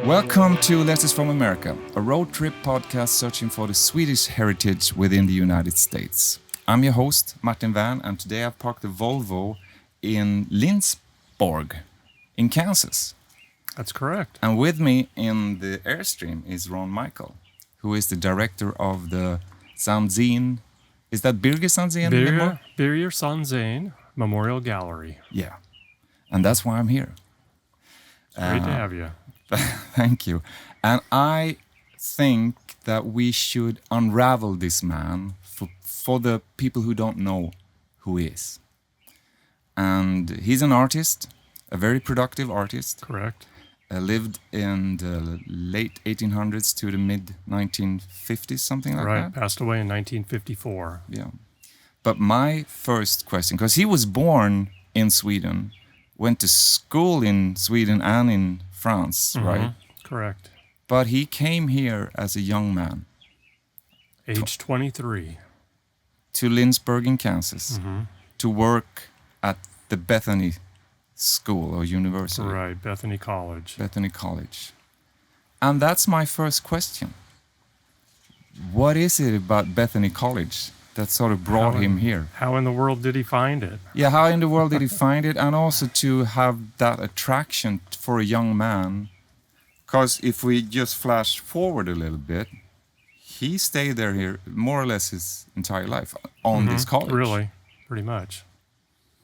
Welcome to Letters from America, a road trip podcast searching for the Swedish heritage within the United States. I'm your host, Martin Van, and today I've parked a Volvo in Lindsborg, in Kansas. That's correct. And with me in the Airstream is Ron Michael, who is the director of the Sandzén. Is that Birger Sandzén Memorial? Birger Sandzén Memorial Gallery. Yeah, and that's why I'm here. Great to have you. Thank you. And I think that we should unravel this man for the people who don't know who he is. And he's an artist, a very productive artist. Correct. Lived in the late 1800s to the mid 1950s, something like that. Right, passed away in 1954. Yeah. But my first question, because he was born in Sweden, went to school in Sweden and in France, right? Correct. But he came here as a young man. Age 23. To Lindsborg in Kansas to work at the Bethany School or University. Right, Bethany College. Bethany College. And that's my first question. What is it about Bethany College that sort of brought him here? How in the world did he find it? Yeah, how in the world did he find it? And also to have that attraction for a young man. Because if we just flash forward a little bit, he stayed there here more or less his entire life on this college. Really, pretty much.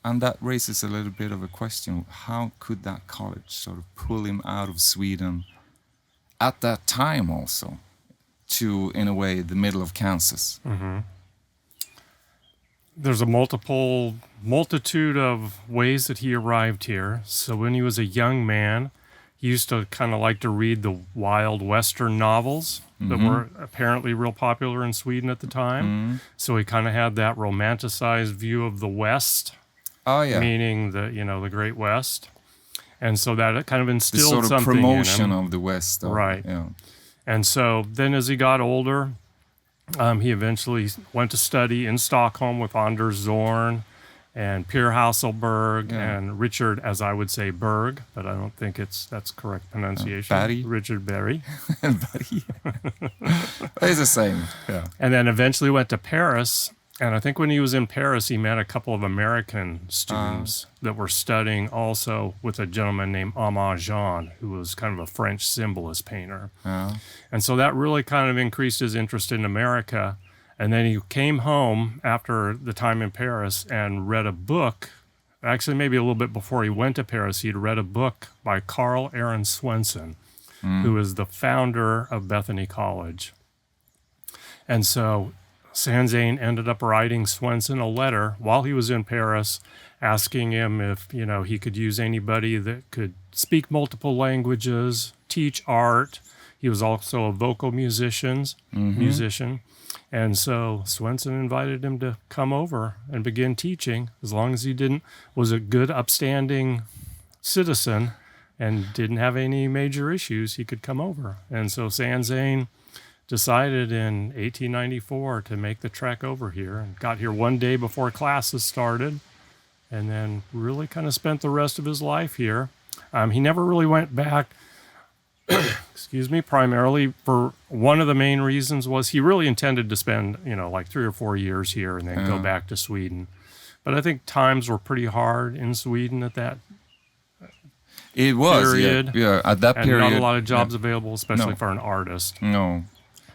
And that raises a little bit of a question. How could that college sort of pull him out of Sweden at that time also to, in a way, the middle of Kansas? There's a multitude of ways that he arrived here. So when he was a young man, he used to kind of like to read the wild Western novels that were apparently real popular in Sweden at the time. So he kind of had that romanticized view of the West. Oh, yeah. Meaning the Great West. And so that kind of instilled sort of something promotion in him. of the West. Right. Yeah. And so then as he got older, he eventually went to study in Stockholm with Anders Zorn and Per Hasselberg and Richard, as I would say, Berg, but I don't think that's correct pronunciation. Barry. Richard Berry. Barry. It's the same. Yeah. And then eventually went to Paris. And I think when he was in Paris, he met a couple of American students that were studying also with a gentleman named Aman-Jean, who was kind of a French symbolist painter. And so that really kind of increased his interest in America. And then he came home after the time in Paris and read a book. Actually, maybe a little bit before he went to Paris, he'd read a book by Carl Aaron Swenson, who is the founder of Bethany College. And so Sandzén ended up writing Swenson a letter while he was in Paris, asking him if, he could use anybody that could speak multiple languages, teach art. He was also a vocal musician. And so Swenson invited him to come over and begin teaching, as long as he was a good, upstanding citizen and didn't have any major issues, he could come over. And so Sandzén decided in 1894 to make the trek over here and got here one day before classes started and then really kind of spent the rest of his life here. He never really went back, primarily for one of the main reasons was he really intended to spend, like 3 or 4 years here and then go back to Sweden. But I think times were pretty hard in Sweden at that period. Yeah, at that period. And not a lot of jobs available, especially for an artist. No.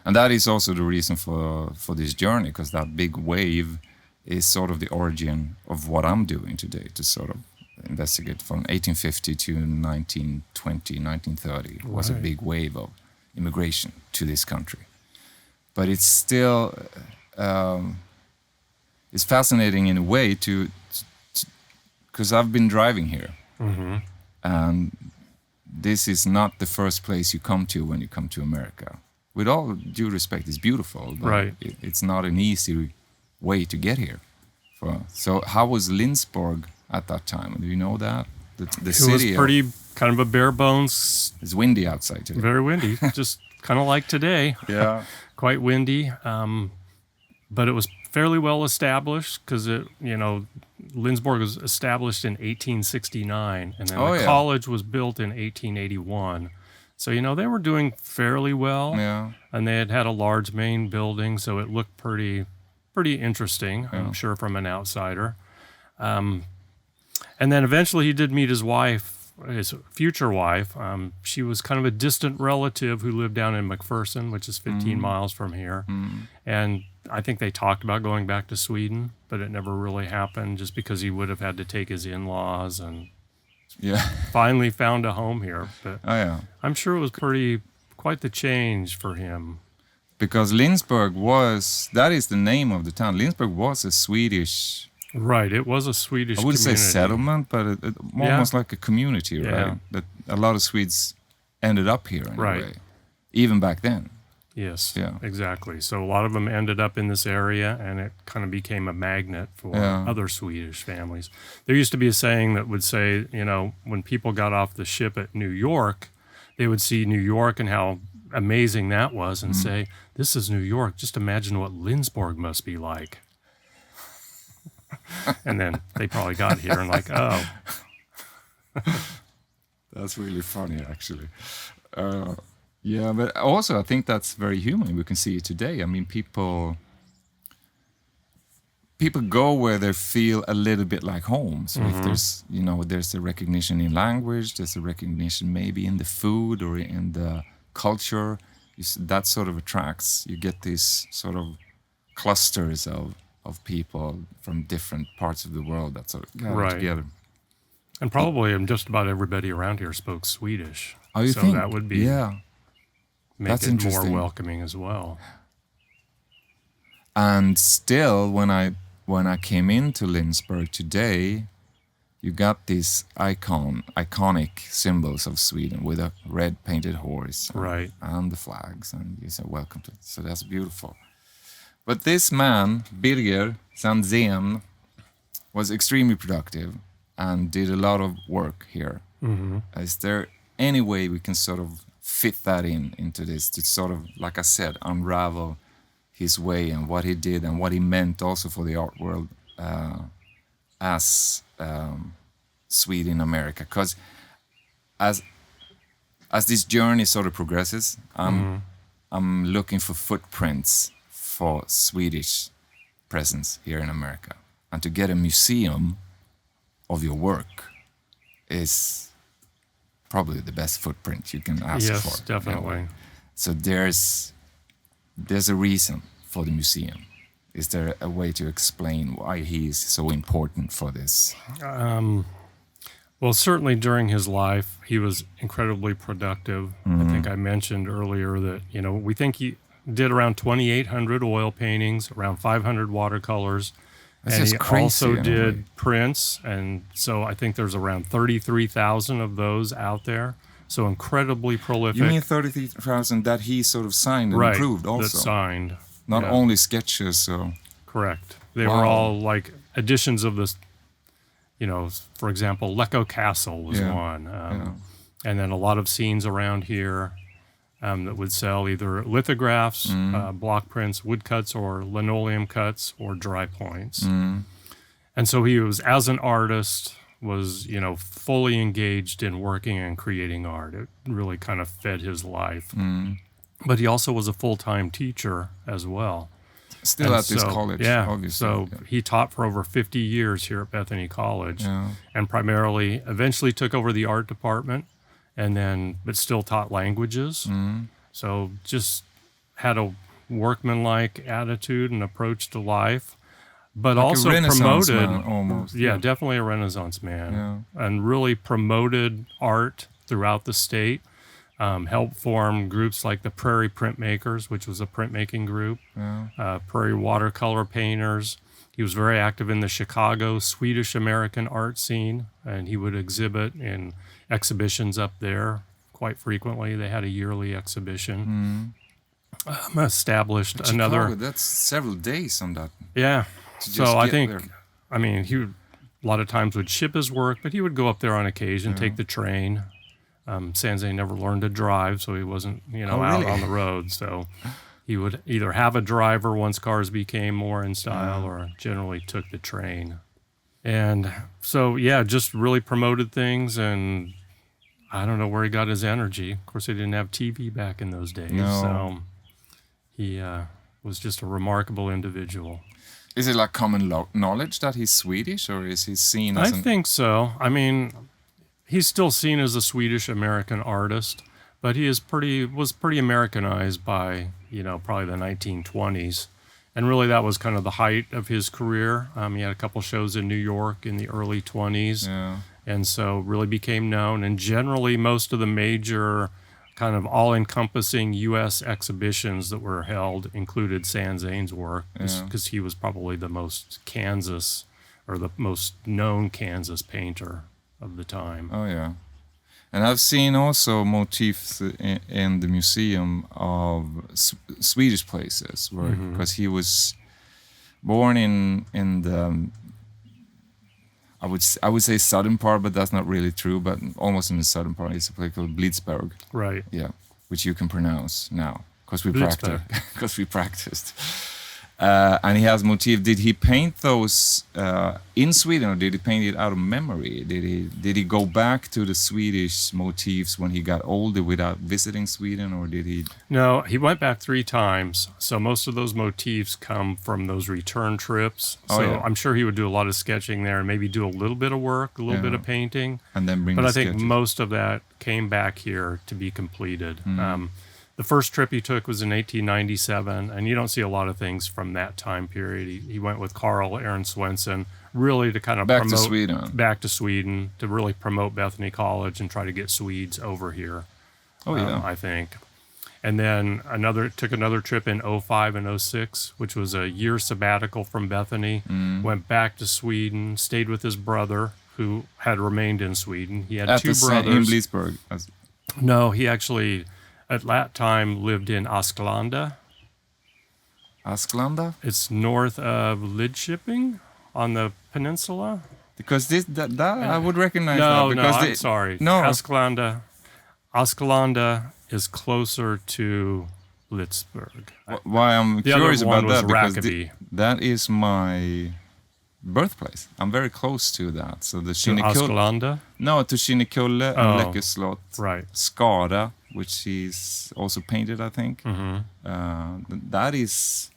And that is also the reason for this journey, because that big wave is sort of the origin of what I'm doing today, to sort of investigate from 1850 to 1920, 1930. It was a big wave of immigration to this country. But it's still, it's fascinating in a way because I've been driving here. And this is not the first place you come to when you come to America. With all due respect, it's beautiful, but it's not an easy way to get here. So how was Lindsborg at that time? Do you know that? The city was pretty kind of a bare bones. It's windy outside today. Very windy, just kind of like today. Yeah. Quite windy, but it was fairly well established because Lindsborg was established in 1869, and then the college was built in 1881. So, they were doing fairly well. Yeah. And they had a large main building, so it looked pretty interesting, I'm sure, from an outsider. And then eventually he did meet his wife, his future wife. She was kind of a distant relative who lived down in McPherson, which is 15 miles from here. And I think they talked about going back to Sweden, but it never really happened just because he would have had to take his in-laws and finally found a home here. But I'm sure it was quite the change for him. Because Lindsborg that is the name of the town. Lindsborg was a Swedish... Right, it was a Swedish I wouldn't community. say settlement, but it almost like a community, right? That a lot of Swedes ended up here in a way, even back then. Yes, exactly. So a lot of them ended up in this area, and it kind of became a magnet for other Swedish families. There used to be a saying that would say, when people got off the ship at New York, they would see New York and how amazing that was and say, this is New York. Just imagine what Lindsborg must be like. And then they probably got here and like, oh. That's really funny, actually. But also I think that's very human. We can see it today. I mean, people go where they feel a little bit like home. So if there's a recognition in language, there's a recognition maybe in the food or in the culture, that sort of attracts. You get these sort of clusters of people from different parts of the world that sort of gather together. And probably just about everybody around here spoke Swedish. Oh, you think? That would be make that's it more welcoming as well. And still, when I came into Lindsborg today, you got these iconic symbols of Sweden with a red painted horse and the flags, and you said welcome to it. So that's beautiful. But this man, Birger Sandzén, was extremely productive and did a lot of work here. Is there any way we can sort of fit that into this to sort of, like I said, unravel his way and what he did and what he meant also for the art world as Sweden, America? Because as this journey sort of progresses, I'm looking for footprints for Swedish presence here in America. And to get a museum of your work is probably the best footprint you can ask for. Yes, definitely. So there's a reason for the museum. Is there a way to explain why he is so important for this? Well, certainly during his life, he was incredibly productive. I think I mentioned earlier that, we think he did around 2,800 oil paintings, around 500 watercolors. That's and he crazy, also did prints. And so I think there's around 33,000 of those out there. So incredibly prolific. You mean 33,000 that he sort of signed and approved also? That signed. Not only sketches. So. Correct. They were all like editions of this, for example, Läckö Castle was one. And then a lot of scenes around here that would sell either lithographs, block prints, woodcuts, or linoleum cuts, or dry points. And so he was, as an artist, was, fully engaged in working and creating art. It really kind of fed his life. But he also was a full-time teacher as well. Still at this college, obviously. So he taught for over 50 years here at Bethany College, and primarily eventually took over the art department, but still taught languages. So just had a workmanlike attitude and approach to life, but like also promoted, man, almost. Definitely a Renaissance man, and really promoted art throughout the state. Helped form groups like the Prairie Printmakers, which was a printmaking group, Prairie Watercolor Painters. He was very active in the Chicago Swedish-American art scene, and he would exhibit in exhibitions up there quite frequently. They had a yearly exhibition. Established but another... Chicago, that's several days on that. Yeah. So I think, he would, a lot of times would ship his work, but he would go up there on occasion, take the train. Sandzén never learned to drive, so he wasn't, out on the road. So he would either have a driver once cars became more in style, or generally took the train. And so, just really promoted things. And I don't know where he got his energy. Of course, they didn't have TV back in those days. No. So he was just a remarkable individual. Is it like common knowledge that he's Swedish, or is he seen as I think so. I mean, he's still seen as a Swedish-American artist, but he was pretty Americanized by, probably the 1920s. And really that was kind of the height of his career. He had a couple shows in New York in the early 20s. Yeah. And so really became known. And generally most of the major kind of all-encompassing U.S. exhibitions that were held included Sandzén's work, because he was probably the most Kansas, or the most known Kansas painter of the time. Oh, yeah. And I've seen also motifs in the museum of Swedish places, where because he was born in the I would say southern part, but that's not really true. But almost in the southern part, it's a place called Blidsberg. Right. Yeah, which you can pronounce now because we Blidsberg. practiced. Because we practiced. And he has motif. Did he paint those in Sweden, or did he paint it out of memory? Did he go back to the Swedish motifs when he got older without visiting Sweden, or did he? No, he went back 3 times. So most of those motifs come from those return trips. So I'm sure he would do a lot of sketching there and maybe do a little bit of work, a little bit of painting. And then bring But the I think sketches. most of that came back here to be completed. The first trip he took was in 1897, and you don't see a lot of things from that time period. He went with Carl Aaron Swenson, really to kind of Back to promote Sweden. back to Sweden, to really promote Bethany College and try to get Swedes over here. Oh yeah. I think. And then took another trip in 05 and 06, which was a year sabbatical from Bethany. Went back to Sweden, stayed with his brother, who had remained in Sweden. He had At 2 the brothers. in Blidsberg. No, he actually, at that time, lived in Asklanda. Asklanda? It's north of Lidköping on the peninsula. Because that I would recognize No, that. no, Because I'm sorry. No. Asklanda is closer to Blidsberg. Why I'm The other curious one about was that, because Rackeby. that is my birthplace. I'm very close to that. So the To Kinnekulle. Asklanda? No, to Kinnekulle and Läckö slot. Right. Skara, which he's also painted, I think. That is,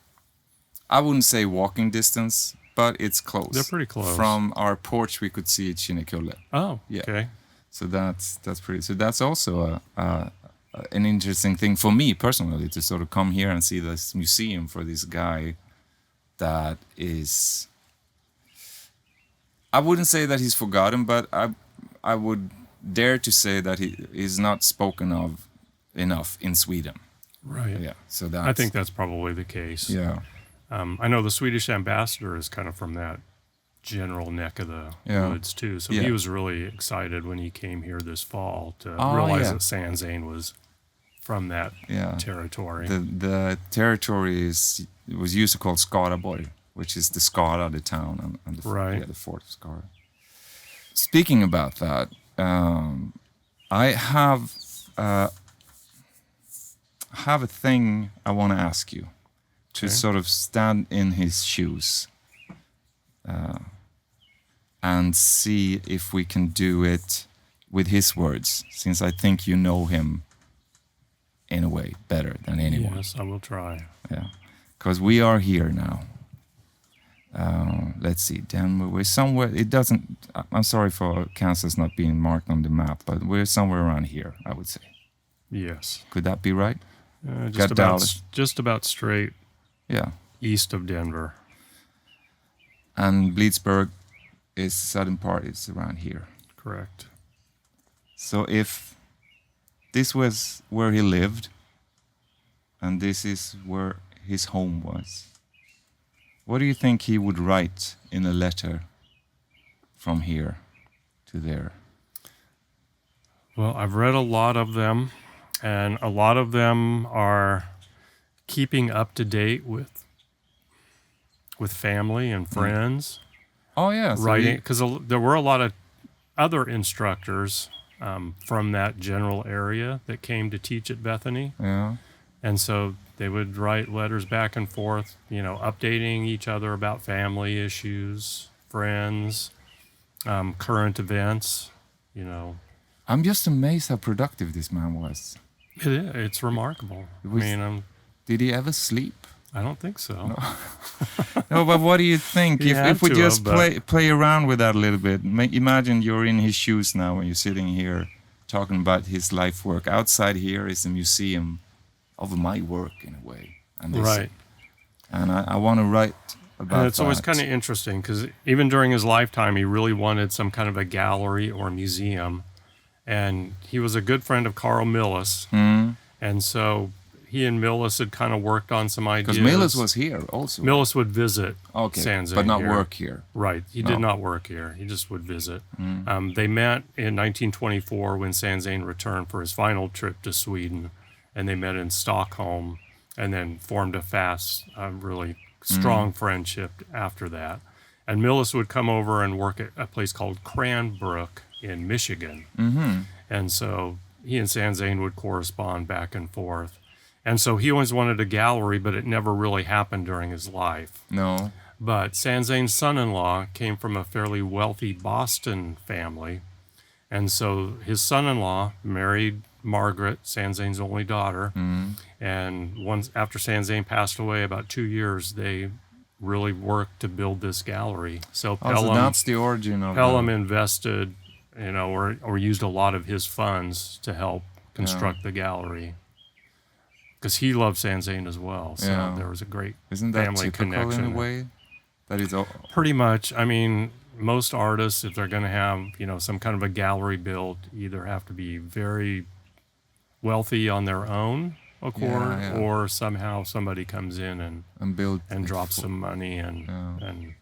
I wouldn't say walking distance, but it's close. They're pretty close. From our porch, we could see Kinnekulle. Oh, Yeah. okay. So that's pretty. So that's also an interesting thing for me personally, to sort of come here and see this museum for this guy that is. I wouldn't say that he's forgotten, but I would dare to say that he is not spoken of enough in Sweden. Right. Yeah. So that's, I think that's probably the case. Yeah. I know the Swedish ambassador is kind of from that general neck of the woods too. So he was really excited when he came here this fall to realize that Sandzén was from that territory. The territory was used to call Skaraborg, which is the Skara, the town, and the fort of Skara. Speaking about that, I have a thing I want to ask you, to sort of stand in his shoes and see if we can do it with his words, since I think you know him in a way better than anyone. Yes, I will try. Yeah, because we are here now. Let's see, Denver. We're somewhere. It doesn't. I'm sorry for Kansas not being marked on the map, but we're somewhere around here, I would say. Yes. Could that be right? Just about straight. Yeah. East of Denver. And Blidsberg is southern part. It's around here. Correct. So if this was where he lived, and this is where his home was, what do you think he would write in a letter from here to there? Well, I've read a lot of them, and a lot of them are keeping up to date with family and friends. Oh yeah, so writing, because there were a lot of other instructors from that general area that came to teach at Bethany. Yeah. And so they would write letters back and forth, updating each other about family issues, friends, current events, I'm just amazed how productive this man was. It is. It's remarkable. Did he ever sleep? I don't think so. No, no, but what do you think? If we just play around with that a little bit, imagine you're in his shoes now when you're sitting here talking about his life work. Outside here is a museum of my work in a way. And right. And I want to write about and it's always kind of interesting because even during his lifetime, he really wanted some kind of a gallery or museum. And he was a good friend of Carl Milles. Mm. And so he and Milles had kind of worked on some ideas. Because Milles was here also. Milles would visit Sandzén but not here. work here. Right. He did not work here. He just would visit. They met in 1924 when Sandzén returned for his final trip to Sweden. And they met in Stockholm and then formed a fast, really strong friendship after that. And Milles would come over and work at a place called Cranbrook in Michigan. Mm-hmm. And so he and Sandzén would correspond back and forth. And so he always wanted a gallery, but it never really happened during his life. No. But Sandzén's son-in-law came from a fairly wealthy Boston family. And so his son-in-law married Margaret, Sandzén's only daughter. And once after Sandzén passed away, about 2 years, they really worked to build this gallery. So so that's the origin of Pelham invested, or used a lot of his funds to help construct the gallery. Because he loved Sandzén as well, so there was a great family connection. In a way? That is pretty much. I mean, most artists, if they're going to have some kind of a gallery built, either have to be very wealthy on their own accord, or somehow somebody comes in and build and drops some money and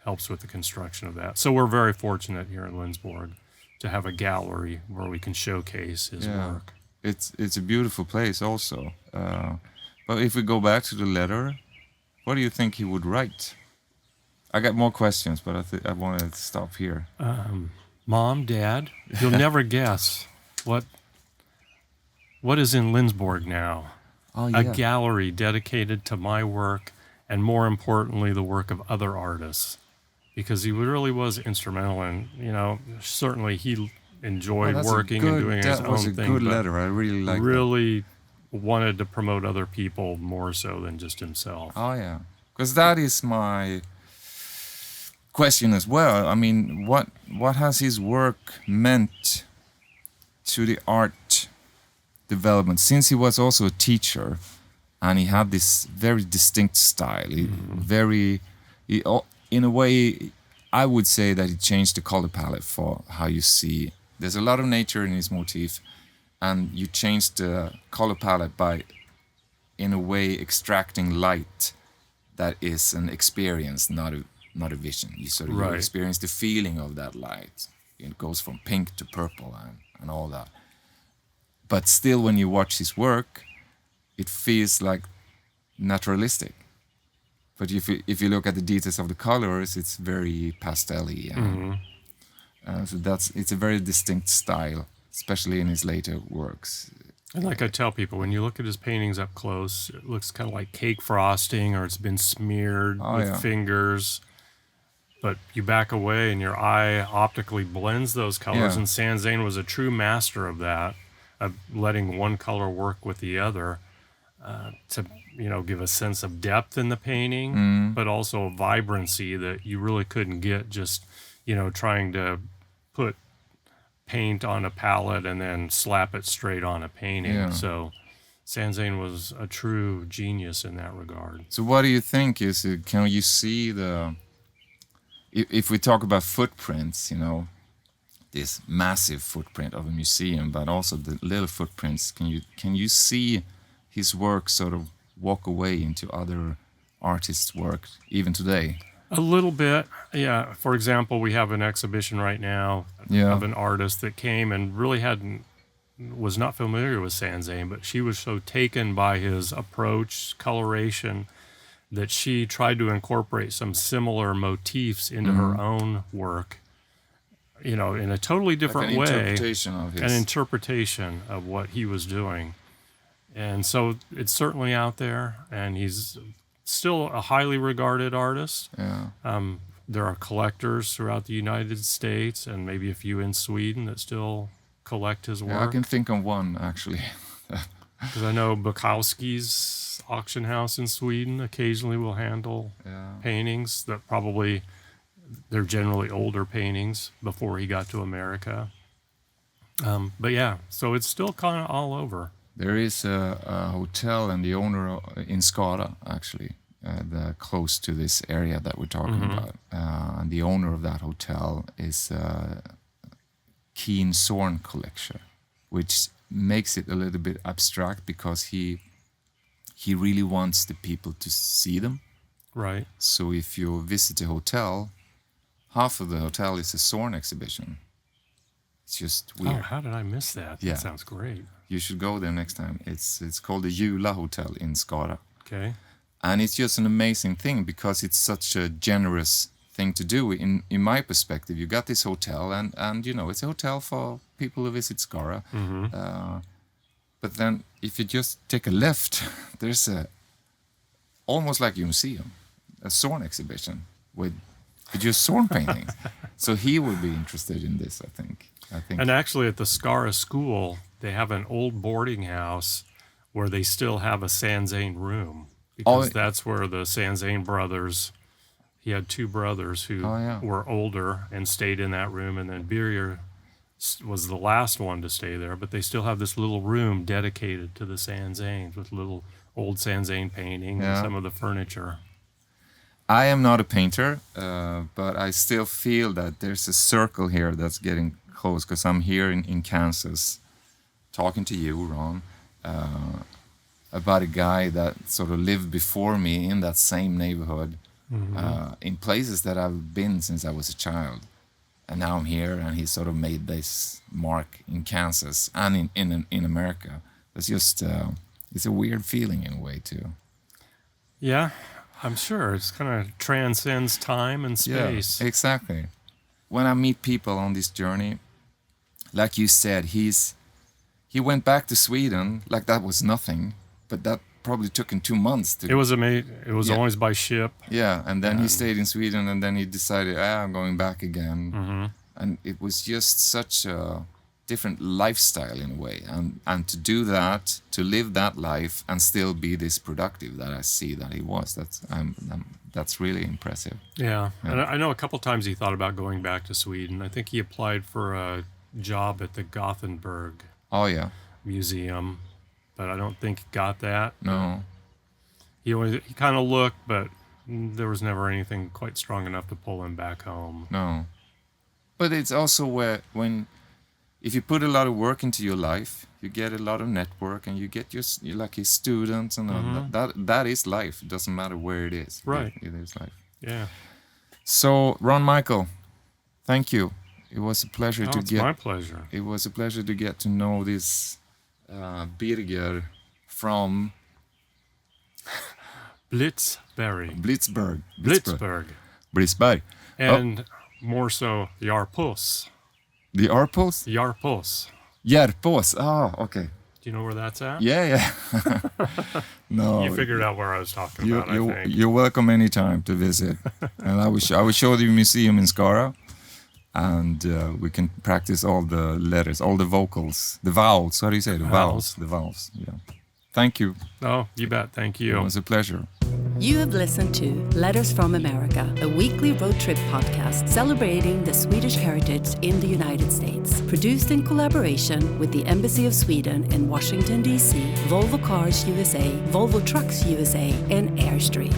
helps with the construction of that. So we're very fortunate here in Lindsborg to have a gallery where we can showcase his work. It's a beautiful place also. But if we go back to the letter, what do you think he would write? I got more questions, but I wanted to stop here. Mom, Dad, you'll never guess what is in Lindsborg now. Oh, yeah. A gallery dedicated to my work and, more importantly, the work of other artists. Because he really was instrumental in, certainly he enjoyed working and doing his own thing. That was a good letter. I really liked it. Really wanted to promote other people more so than just himself. Oh, yeah. Because that is my question as well. I mean, what has his work meant to the art development? Since he was also a teacher and he had this very distinct style, in a way, I would say that he changed the color palette for how you see. There's a lot of nature in his motif, and you change the color palette by, in a way, extracting light that is an experience, not a vision. You sort of you experience the feeling of that light. It goes from pink to purple and all that. But still, when you watch his work, it feels like naturalistic. But if you look at the details of the colors, it's very pastel-y. So it's a very distinct style, especially in his later works. And like I tell people, when you look at his paintings up close, it looks kind of like cake frosting, or it's been smeared with fingers. But you back away and your eye optically blends those colors. And Sandzén was a true master of that, of letting one color work with the other to give a sense of depth in the painting, but also a vibrancy that you really couldn't get just trying to put paint on a palette and then slap it straight on a painting. So Sandzén was a true genius in that regard. So what do you think can you see if we talk about footprints, this massive footprint of a museum, but also the little footprints, can you see his work sort of walk away into other artists' work even today? A little bit, yeah. For example, we have an exhibition right now of an artist that came and really was not familiar with Sandzén, but she was so taken by his approach, coloration, that she tried to incorporate some similar motifs into her own work, in a totally different way. An interpretation of what he was doing. And so it's certainly out there, and he's still a highly regarded artist. There are collectors throughout the United States and maybe a few in Sweden that still collect his Yeah, I work? can think of one actually. Because I know Bukowski's auction house in Sweden occasionally will handle paintings that probably, they're generally older paintings before he got to America. But yeah, so it's still kind of all over. There is a hotel and the owner in Skara, actually, close to this area that we're talking about. And the owner of that hotel is Zorn collection, which makes it a little bit abstract because he really wants the people to see them. Right. So if you visit a hotel, half of the hotel is a Zorn exhibition. It's just weird. Oh, how did I miss that? Yeah. That sounds great. You should go there next time. It's called the Jula Hotel in Skara. Okay. And it's just an amazing thing because it's such a generous thing to do. In my perspective, you got this hotel and you know, it's a hotel for people who visit Skara. But then if you just take a left, there's almost like a museum, a Zorn exhibition with just Zorn paintings. So he would be interested in this, I think. And actually at the Skara school, they have an old boarding house where they still have a Sandzén room. Because that's where the Sandzén brothers, he had two brothers who were older and stayed in that room. And then Birger was the last one to stay there. But they still have this little room dedicated to the Sandzéns with little old Sandzén painting and some of the furniture. I am not a painter, but I still feel that there's a circle here that's getting close because I'm here in Kansas talking to you, Ron, about a guy that sort of lived before me in that same neighborhood, in places that I've been since I was a child. And now I'm here and he sort of made this mark in Kansas and in America. It's just, it's a weird feeling in a way too. Yeah, I'm sure. It's kind of transcends time and space. Yeah, exactly. When I meet people on this journey, like you said, he went back to Sweden like that was nothing, but that probably took him 2 months to. It was amazing. It was always by ship. Yeah, and then he stayed in Sweden, and then he decided, I'm going back again. And it was just such a different lifestyle in a way, and to do that, to live that life, and still be this productive that I see that he was. That's really impressive. Yeah, and I know a couple times he thought about going back to Sweden. I think he applied for a job at the Gothenburg museum, but I don't think he got that. No. He kind of looked, but there was never anything quite strong enough to pull him back home. No. But it's also if you put a lot of work into your life, you get a lot of network, and you get you're like his students, and that is life. It doesn't matter where it is. Right. It is life. Yeah. So, Ron Michael, thank you. It was a pleasure my pleasure. It was a pleasure to get to know this Birger from Blidsberg. And more so, Järpås. The Järpås? Järpås. Oh, okay. Do you know where that's at? Yeah. No. You figured out where I was talking about, I think. You're welcome anytime to visit. And I will show you a museum in Skara. And we can practice all the letters, all the vocals, the vowels. How do you say the vowels? The vowels. Yeah. Thank you. Oh, you bet. Thank you. It was a pleasure. You have listened to Letters from America, a weekly road trip podcast celebrating the Swedish heritage in the United States. Produced in collaboration with the Embassy of Sweden in Washington, D.C., Volvo Cars USA, Volvo Trucks USA, and Airstream.